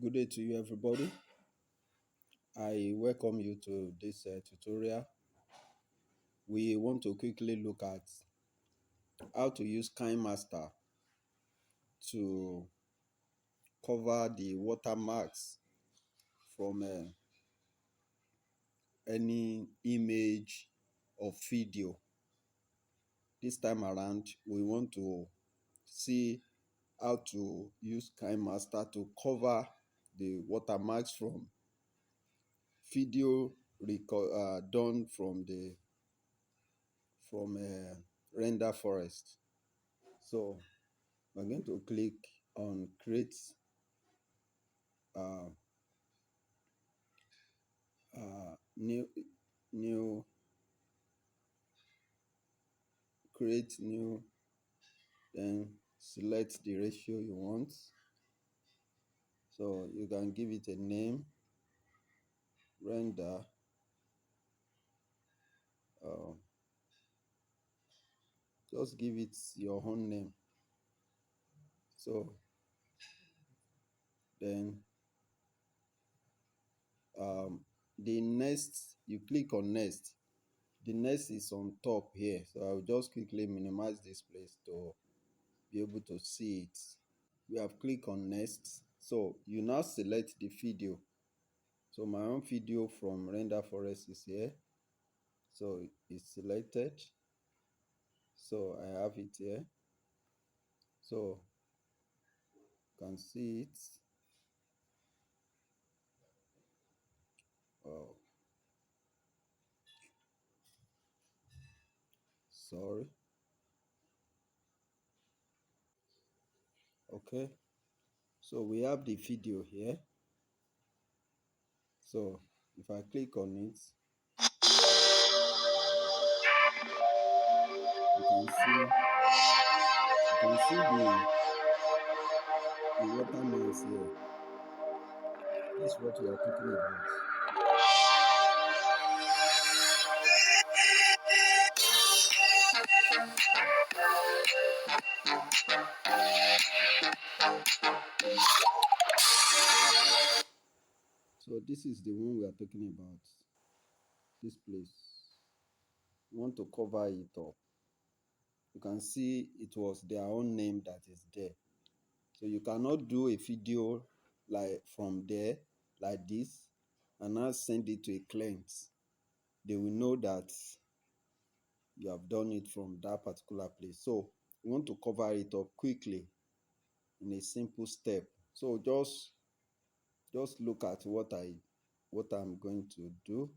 Good day to you, everybody. I welcome you to this tutorial. We want to quickly look at how to use KineMaster to cover the watermarks from any image or video. This time around, we want to see how to use KineMaster to cover the watermarks from video done from Renderforest. So we're going to click on create uh, new create new, then select the ratio you want. So you can give it a name, render just give it your own name. So then the next, you click on next. The next is on top here, so I'll just quickly minimize this place to be able to see it. We have clicked on next, so you now select the video. So my own video from Renderforest is here, so it's selected, so I have it here, so you can see it. Oh, sorry. Okay, so we have the video here. So if I click on it, you can see the watermarks here. This is what we are talking about. So this is the one we are talking about. This place, we want to cover it up. You can see it was their own name that is there. So you cannot do a video like from there like this and now send it to a client. They will know that you have done it from that particular place. So you want to cover it up quickly in a simple step. So just look at what I'm going to do.